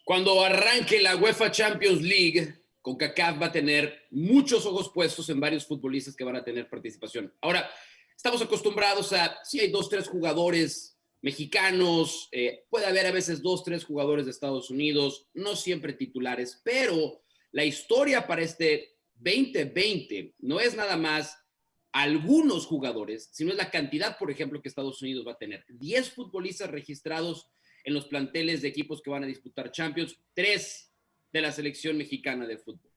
Cuando arranque la UEFA Champions League, CONCACAF va a tener muchos ojos puestos en varios futbolistas que van a tener participación. Ahora, estamos acostumbrados a, si hay 2, 3 jugadores mexicanos, puede haber a veces 2, 3 jugadores de Estados Unidos, no siempre titulares, pero la historia para este 2020 no es nada más algunos jugadores, sino es la cantidad, por ejemplo, que Estados Unidos va a tener. 10 futbolistas registrados en los planteles de equipos que van a disputar Champions, 3 de la selección mexicana de fútbol.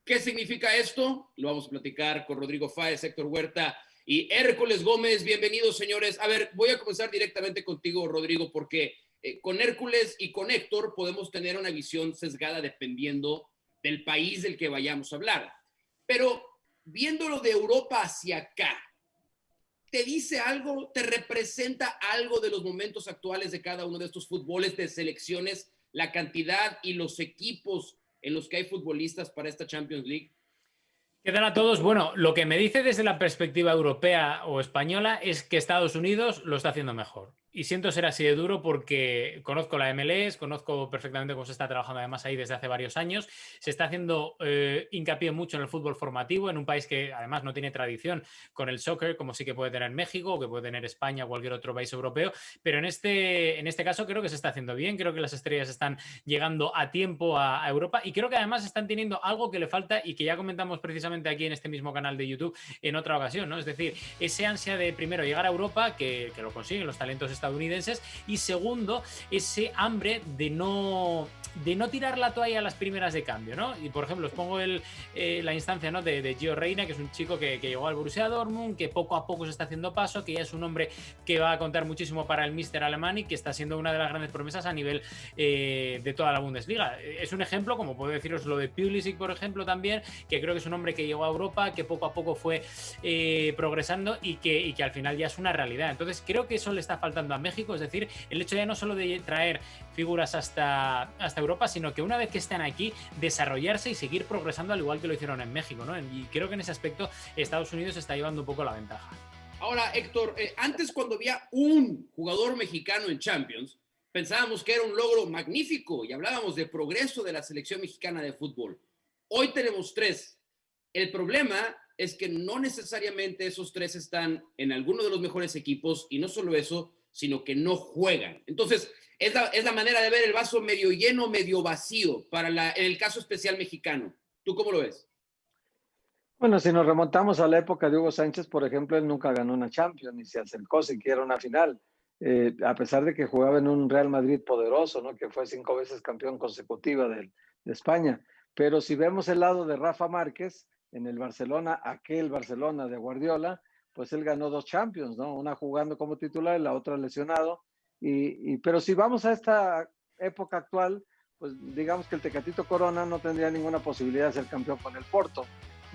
¿Qué significa esto? Lo vamos a platicar con Rodrigo Fáez, Héctor Huerta y Hércules Gómez. Bienvenidos, señores. A ver, voy a comenzar directamente contigo, Rodrigo, porque con Hércules y con Héctor podemos tener una visión sesgada dependiendo del país del que vayamos a hablar. Pero viéndolo de Europa hacia acá, ¿te dice algo, te representa algo de los momentos actuales de cada uno de estos fútboles de selecciones, la cantidad y los equipos en los que hay futbolistas para esta Champions League? ¿Qué tal a todos? Bueno, lo que me dice desde la perspectiva europea o española es que Estados Unidos lo está haciendo mejor. Y siento ser así de duro porque conozco la MLS, conozco perfectamente cómo se está trabajando además ahí desde hace varios años. Se está haciendo hincapié mucho en el fútbol formativo, en un país que además no tiene tradición con el soccer, como sí que puede tener México o que puede tener España o cualquier otro país europeo. Pero en este caso creo que se está haciendo bien, creo que las estrellas están llegando a tiempo a Europa y creo que además están teniendo algo que le falta y que ya comentamos precisamente aquí en este mismo canal de YouTube en otra ocasión, ¿no? Es decir, ese ansia de primero llegar a Europa, que lo consiguen los talentos estadounidenses, y segundo, ese hambre de no tirar la toalla a las primeras de cambio, ¿no? Y por ejemplo, os pongo la instancia, ¿no? de Gio Reyna, que es un chico que llegó al Borussia Dortmund, que poco a poco se está haciendo paso, que ya es un hombre que va a contar muchísimo para el míster alemán y que está siendo una de las grandes promesas a nivel de toda la Bundesliga. Es un ejemplo, como puedo deciros lo de Pulisic, por ejemplo, también, que creo que es un hombre que llegó a Europa, que poco a poco fue progresando y que al final ya es una realidad. Entonces creo que eso le está faltando a México, es decir, el hecho ya no solo de traer figuras hasta Europa, sino que una vez que estén aquí, desarrollarse y seguir progresando al igual que lo hicieron en México, ¿no? Y creo que en ese aspecto Estados Unidos está llevando un poco la ventaja. Ahora, Héctor, antes cuando había un jugador mexicano en Champions, pensábamos que era un logro magnífico y hablábamos de progreso de la selección mexicana de fútbol. Hoy tenemos 3. El problema es que no necesariamente esos 3 están en alguno de los mejores equipos y no solo eso, sino que no juegan. Entonces, es la manera de ver el vaso medio lleno, medio vacío, en el caso especial mexicano. ¿Tú cómo lo ves? Bueno, si nos remontamos a la época de Hugo Sánchez, por ejemplo, él nunca ganó una Champions, ni se acercó siquiera a una final, a pesar de que jugaba en un Real Madrid poderoso, ¿no? Que fue 5 veces campeón consecutiva de España. Pero si vemos el lado de Rafa Márquez, en el Barcelona, aquel Barcelona de Guardiola, pues él ganó 2 Champions, ¿no? Una jugando como titular y la otra lesionado. Pero si vamos a esta época actual, pues digamos que el Tecatito Corona no tendría ninguna posibilidad de ser campeón con el Porto.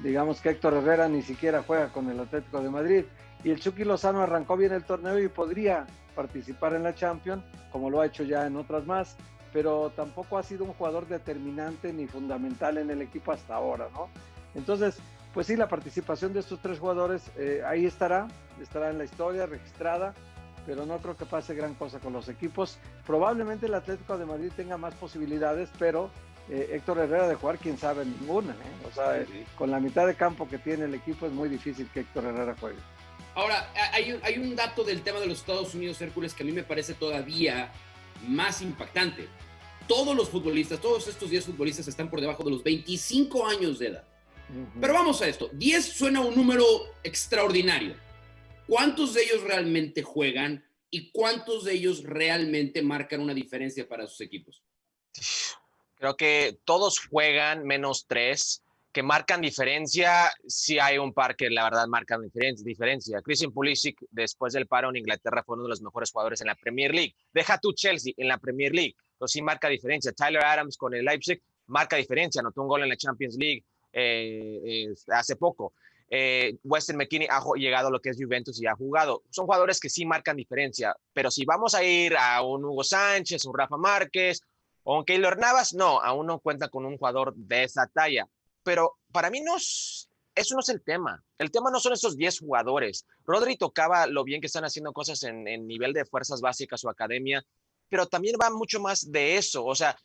Digamos que Héctor Herrera ni siquiera juega con el Atlético de Madrid. Y el Chucky Lozano arrancó bien el torneo y podría participar en la Champions, como lo ha hecho ya en otras más, pero tampoco ha sido un jugador determinante ni fundamental en el equipo hasta ahora, ¿no? Entonces, pues sí, la participación de estos 3 jugadores ahí estará en la historia registrada, pero no creo que pase gran cosa con los equipos. Probablemente el Atlético de Madrid tenga más posibilidades, pero Héctor Herrera de jugar, quién sabe, ninguna, ¿eh? O sea, sí. Con la mitad de campo que tiene el equipo es muy difícil que Héctor Herrera juegue. Ahora, hay un dato del tema de los Estados Unidos, Hércules, que a mí me parece todavía más impactante. Todos los futbolistas, todos estos 10 futbolistas están por debajo de los 25 años de edad. Pero vamos a esto, 10 suena un número extraordinario. ¿Cuántos de ellos realmente juegan y cuántos de ellos realmente marcan una diferencia para sus equipos? Creo que todos juegan menos 3, que marcan diferencia. Sí hay un par que la verdad marcan diferencia. Christian Pulisic, después del paro en Inglaterra, fue uno de los mejores jugadores en la Premier League. Deja tu Chelsea en la Premier League, entonces sí marca diferencia. Tyler Adams con el Leipzig marca diferencia, anotó un gol en la Champions League hace poco. Weston McKennie ha llegado a lo que es Juventus y ha jugado. Son jugadores que sí marcan diferencia, pero si vamos a ir a un Hugo Sánchez, un Rafa Márquez o un Keylor Navas, no, aún no cuenta con un jugador de esa talla. Pero para mí eso no es el tema. El tema no son esos 10 jugadores. Rodri tocaba lo bien que están haciendo cosas en nivel de fuerzas básicas o academia, pero también va mucho más de eso. O sea,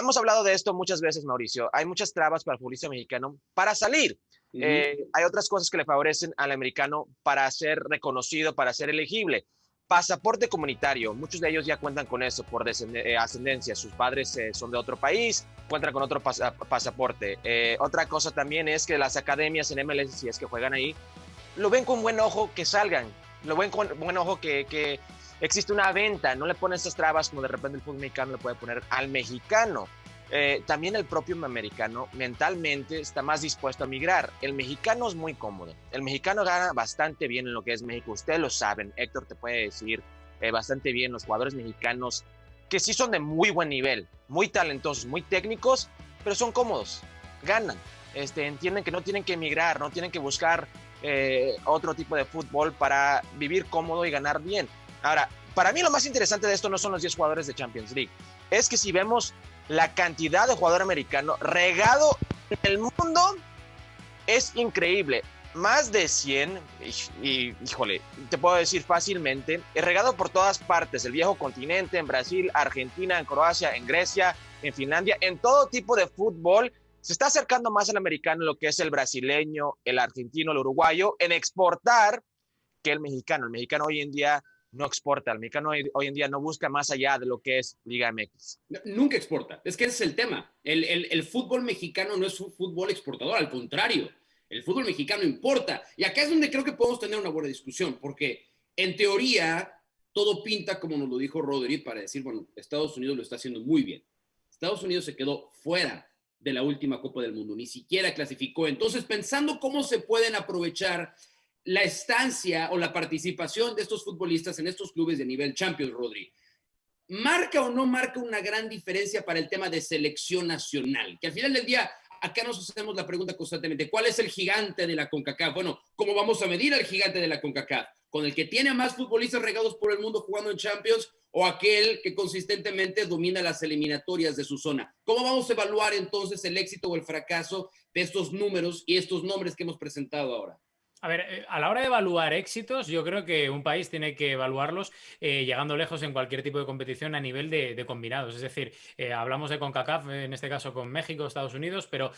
hemos hablado de esto muchas veces, Mauricio. Hay muchas trabas para el futbolista mexicano para salir. Hay otras cosas que le favorecen al americano para ser reconocido, para ser elegible. Pasaporte comunitario, muchos de ellos ya cuentan con eso por ascendencia. Sus padres son de otro país, cuentan con otro pasaporte. Otra cosa también es que las academias en MLS, si es que juegan ahí, lo ven con buen ojo que salgan, lo ven con buen ojo que existe una venta, no le ponen esas trabas como de repente el fútbol mexicano le puede poner al mexicano. También el propio americano mentalmente está más dispuesto a migrar. El mexicano es muy cómodo. El mexicano gana bastante bien en lo que es México. Ustedes lo saben. Héctor te puede decir bastante bien los jugadores mexicanos que sí son de muy buen nivel, muy talentosos, muy técnicos, pero son cómodos, ganan. Entienden que no tienen que emigrar, no tienen que buscar otro tipo de fútbol para vivir cómodo y ganar bien. Ahora, para mí lo más interesante de esto no son los 10 jugadores de Champions League. Es que si vemos la cantidad de jugador americano regado en el mundo, es increíble. Más de 100, y híjole, te puedo decir fácilmente, regado por todas partes, el viejo continente, en Brasil, Argentina, en Croacia, en Grecia, en Finlandia, en todo tipo de fútbol. Se está acercando más al americano lo que es el brasileño, el argentino, el uruguayo, en exportar que el mexicano. El mexicano hoy en día no exporta, el mexicano hoy en día no busca más allá de lo que es Liga MX. Nunca exporta, es que ese es el tema. El fútbol mexicano no es un fútbol exportador, al contrario, el fútbol mexicano importa. Y acá es donde creo que podemos tener una buena discusión, porque en teoría todo pinta como nos lo dijo Rodri para decir, bueno, Estados Unidos lo está haciendo muy bien. Estados Unidos se quedó fuera de la última Copa del Mundo, ni siquiera clasificó. Entonces, pensando cómo se pueden aprovechar la estancia o la participación de estos futbolistas en estos clubes de nivel Champions, Rodri, ¿marca o no marca una gran diferencia para el tema de selección nacional? Que al final del día, acá nos hacemos la pregunta constantemente, ¿cuál es el gigante de la CONCACAF? Bueno, ¿cómo vamos a medir al gigante de la CONCACAF? ¿Con el que tiene más futbolistas regados por el mundo jugando en Champions o aquel que consistentemente domina las eliminatorias de su zona? ¿Cómo vamos a evaluar entonces el éxito o el fracaso de estos números y estos nombres que hemos presentado ahora? A ver, a la hora de evaluar éxitos, yo creo que un país tiene que evaluarlos llegando lejos en cualquier tipo de competición a nivel de combinados. Es decir, hablamos de CONCACAF, en este caso con México, Estados Unidos, pero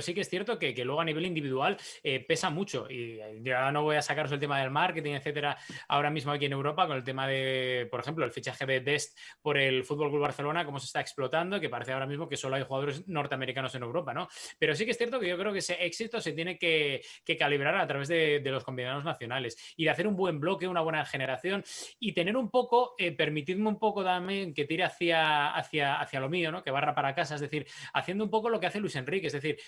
sí que es cierto que luego a nivel individual pesa mucho. Y ya no voy a sacaros el tema del marketing, etcétera, ahora mismo aquí en Europa, con el tema de, por ejemplo, el fichaje de Dest por el Fútbol Club Barcelona, cómo se está explotando, que parece ahora mismo que solo hay jugadores norteamericanos en Europa, ¿no? Pero sí que es cierto que yo creo que ese éxito se tiene que calibrar a través de los combinados nacionales y de hacer un buen bloque, una buena generación y tener un poco, permitidme un poco también que tire hacia lo mío, ¿no? Que barra para casa, es decir, haciendo un poco lo que hace Luis Enrique, es decir,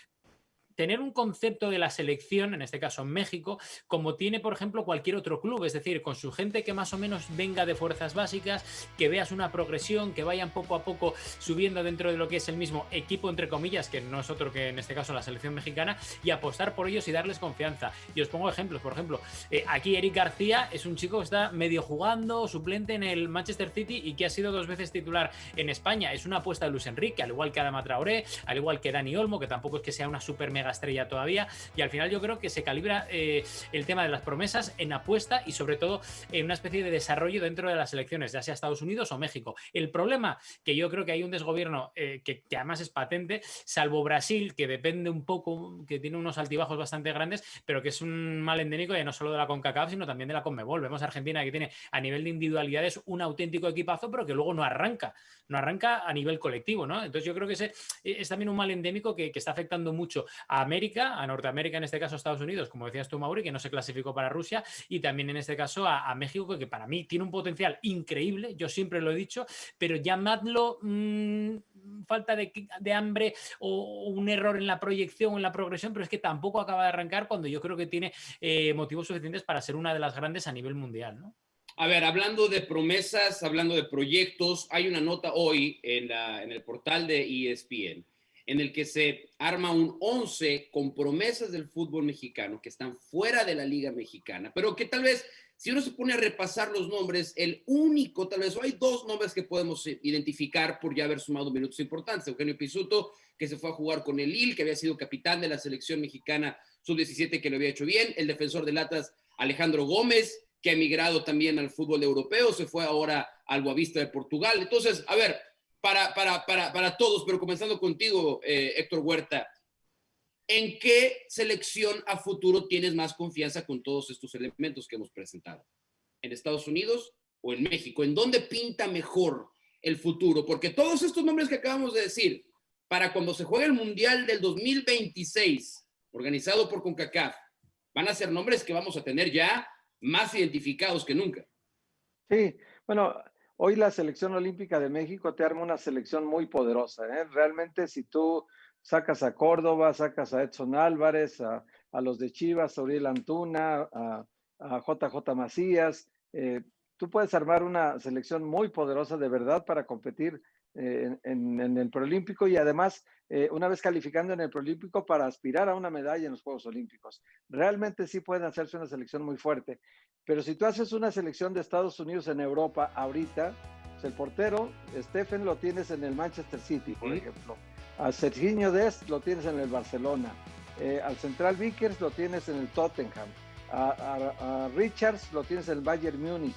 tener un concepto de la selección, en este caso en México, como tiene, por ejemplo, cualquier otro club, es decir, con su gente que más o menos venga de fuerzas básicas, que veas una progresión, que vayan poco a poco subiendo dentro de lo que es el mismo equipo, entre comillas, que no es otro que en este caso la selección mexicana, y apostar por ellos y darles confianza. Y os pongo ejemplos, por ejemplo, aquí Eric García es un chico que está medio jugando, suplente en el Manchester City y que ha sido 2 veces titular en España. Es una apuesta de Luis Enrique, al igual que Adama Traoré, al igual que Dani Olmo, que tampoco es que sea una super mega estrella todavía, y al final yo creo que se calibra el tema de las promesas en apuesta y sobre todo en una especie de desarrollo dentro de las selecciones, ya sea Estados Unidos o México. El problema, que yo creo que hay un desgobierno que además es patente, salvo Brasil, que depende un poco, que tiene unos altibajos bastante grandes, pero que es un mal endémico ya no solo de la CONCACAF, sino también de la CONMEBOL. Vemos a Argentina, que tiene a nivel de individualidades un auténtico equipazo, pero que luego no arranca a nivel colectivo, ¿no? Entonces yo creo que ese es también un mal endémico que está afectando mucho a América, a Norteamérica, en este caso a Estados Unidos, como decías tú, Mauri, que no se clasificó para Rusia, y también en este caso a México, que para mí tiene un potencial increíble, yo siempre lo he dicho, pero llamadlo falta de hambre o un error en la proyección o en la progresión, pero es que tampoco acaba de arrancar cuando yo creo que tiene motivos suficientes para ser una de las grandes a nivel mundial, ¿no? A ver, hablando de promesas, hablando de proyectos, hay una nota hoy en el portal de ESPN en el que se arma un 11 con promesas del fútbol mexicano que están fuera de la Liga Mexicana, pero que tal vez, si uno se pone a repasar los nombres, el único, tal vez, o hay 2 nombres que podemos identificar por ya haber sumado minutos importantes. Eugenio Pizzuto, que se fue a jugar con el Lille, que había sido capitán de la selección mexicana sub-17, que lo había hecho bien. El defensor del Atlas, Alejandro Gómez, que ha emigrado también al fútbol europeo, se fue ahora al Boavista de Portugal. Entonces, a ver, para todos, pero comenzando contigo, Héctor Huerta, ¿en qué selección a futuro tienes más confianza con todos estos elementos que hemos presentado? ¿En Estados Unidos o en México? ¿En dónde pinta mejor el futuro? Porque todos estos nombres que acabamos de decir, para cuando se juegue el Mundial del 2026, organizado por CONCACAF, van a ser nombres que vamos a tener ya más identificados que nunca. Sí, bueno, hoy la selección olímpica de México te arma una selección muy poderosa, ¿eh? Realmente si tú sacas a Córdoba, sacas a Edson Álvarez, a los de Chivas, a Uriel Antuna, a JJ Macías, tú puedes armar una selección muy poderosa de verdad para competir en el preolímpico y además una vez calificando en el preolímpico para aspirar a una medalla en los Juegos Olímpicos. Realmente sí pueden hacerse una selección muy fuerte, pero si tú haces una selección de Estados Unidos en Europa ahorita, pues el portero Stephen lo tienes en el Manchester City, por ejemplo. A Serginho Dest lo tienes en el Barcelona. Al central Vickers lo tienes en el Tottenham. A Richards lo tienes en el Bayern Múnich.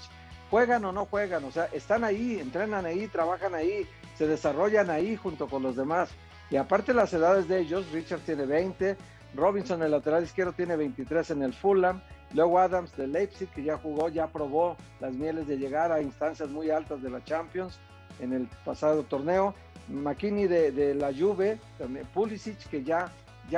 ¿Juegan o no juegan? O sea, están ahí, entrenan ahí, trabajan ahí, se desarrollan ahí junto con los demás. Y aparte las edades de ellos, Richards tiene 20, Robinson, el lateral izquierdo, tiene 23 en el Fulham, luego Adams de Leipzig, que ya jugó, ya probó las mieles de llegar a instancias muy altas de la Champions en el pasado torneo, McKinney de la Juve, también Pulisic, que ya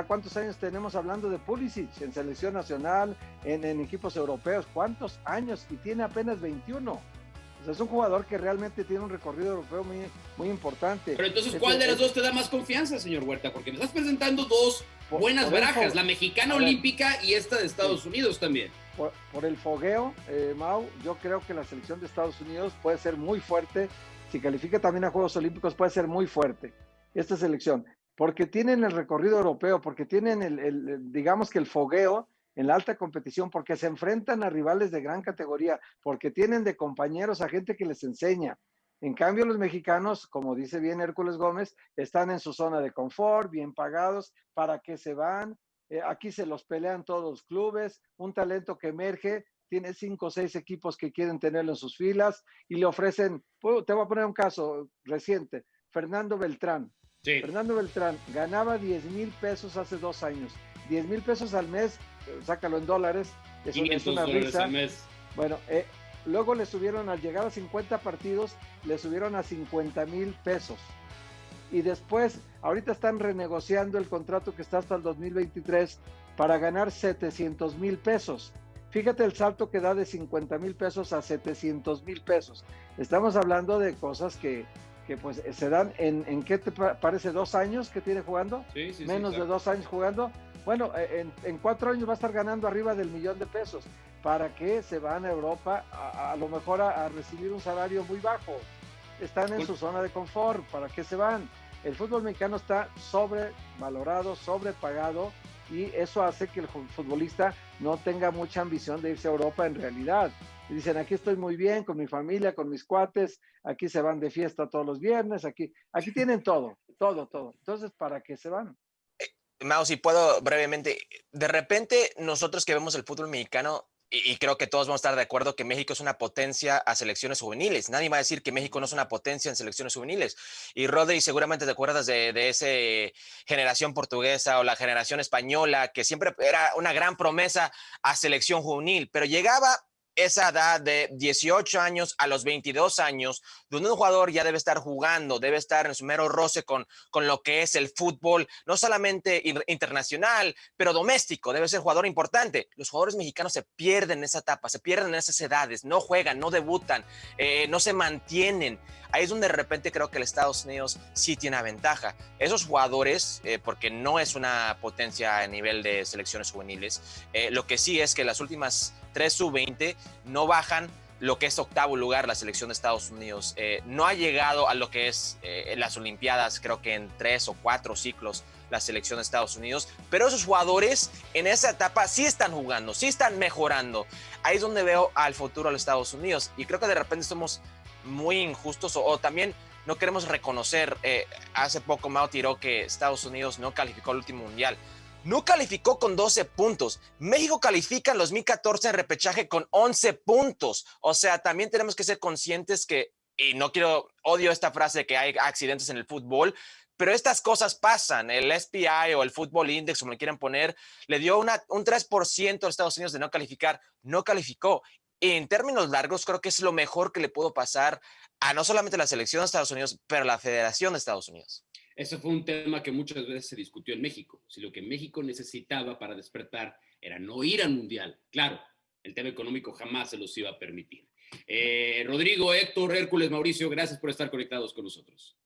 cuántos años tenemos hablando de Pulisic en selección nacional, en equipos europeos, cuántos años, y tiene apenas 21. O sea, es un jugador que realmente tiene un recorrido europeo muy, muy importante. Pero entonces, ¿cuál de las dos te da más confianza, señor Huerta? Porque me estás presentando dos buenas barajas, la mexicana olímpica y esta de Estados Unidos también. Por el fogueo, Mau, yo creo que la selección de Estados Unidos puede ser muy fuerte. Si califica también a Juegos Olímpicos, puede ser muy fuerte esta selección. Porque tienen el recorrido europeo, porque tienen digamos que el fogueo en la alta competición, porque se enfrentan a rivales de gran categoría, porque tienen de compañeros a gente que les enseña. En cambio, los mexicanos, como dice bien Hércules Gómez, están en su zona de confort, bien pagados. ¿Para qué se van? Aquí se los pelean todos los clubes, un talento que emerge, tiene 5 o 6 equipos que quieren tenerlo en sus filas y le ofrecen, te voy a poner un caso reciente, Fernando Beltrán. Sí. Fernando Beltrán ganaba 10,000 pesos hace 2 años. 10,000 pesos al mes, sácalo en dólares, es una risa. Al mes. Bueno, luego le subieron, al llegar a 50 partidos, le subieron a 50,000 pesos. Y después, ahorita están renegociando el contrato que está hasta el 2023 para ganar 700,000 pesos. Fíjate el salto que da de 50,000 pesos a 700,000 pesos. Estamos hablando de cosas que pues se dan en ¿qué te parece? 2 años que tiene jugando, sí, menos de 2 años jugando. Bueno, en 4 años va a estar ganando arriba del 1,000,000 de pesos. ¿Para qué se van a Europa a lo mejor a recibir un salario muy bajo? Están en su zona de confort. ¿Para qué se van? El fútbol mexicano está sobrevalorado, sobrepagado, y eso hace que el futbolista no tenga mucha ambición de irse a Europa en realidad. Y dicen, aquí estoy muy bien con mi familia, con mis cuates, aquí se van de fiesta todos los viernes, aquí tienen todo. Entonces, ¿para qué se van? Mau, si puedo brevemente, de repente nosotros que vemos el fútbol mexicano, y creo que todos vamos a estar de acuerdo que México es una potencia a selecciones juveniles. Nadie va a decir que México no es una potencia en selecciones juveniles. Y Rodri, seguramente te acuerdas de esa generación portuguesa o la generación española, que siempre era una gran promesa a selección juvenil, pero llegaba esa edad de 18 años a los 22 años, donde un jugador ya debe estar jugando, debe estar en su mero roce con lo que es el fútbol, no solamente internacional, pero doméstico, debe ser jugador importante. Los jugadores mexicanos se pierden en esa etapa, se pierden en esas edades, no juegan, no debutan, no se mantienen. Ahí es donde de repente creo que el Estados Unidos sí tiene una ventaja. Esos jugadores, porque no es una potencia a nivel de selecciones juveniles, lo que sí es que las últimas 3 sub-20 no bajan lo que es 8º lugar la selección de Estados Unidos. No ha llegado a lo que es las Olimpiadas, creo que en 3 o 4 ciclos la selección de Estados Unidos, pero esos jugadores en esa etapa sí están jugando, sí están mejorando. Ahí es donde veo al futuro de los Estados Unidos, y creo que de repente somos muy injustos o también no queremos reconocer. Hace poco Mao tiró que Estados Unidos no calificó al último mundial. No calificó con 12 puntos. México califica en 2014 en repechaje con 11 puntos. O sea, también tenemos que ser conscientes que y no odio esta frase de que hay accidentes en el fútbol, pero estas cosas pasan. El SPI o el Football Index, como le quieran poner, le dio un 3% a Estados Unidos de no calificar, no calificó. En términos largos, creo que es lo mejor que le pudo pasar a no solamente la selección de Estados Unidos, pero a la Federación de Estados Unidos. Ese fue un tema que muchas veces se discutió en México. Si lo que México necesitaba para despertar era no ir al Mundial. Claro, el tema económico jamás se los iba a permitir. Rodrigo, Héctor, Hércules, Mauricio, gracias por estar conectados con nosotros.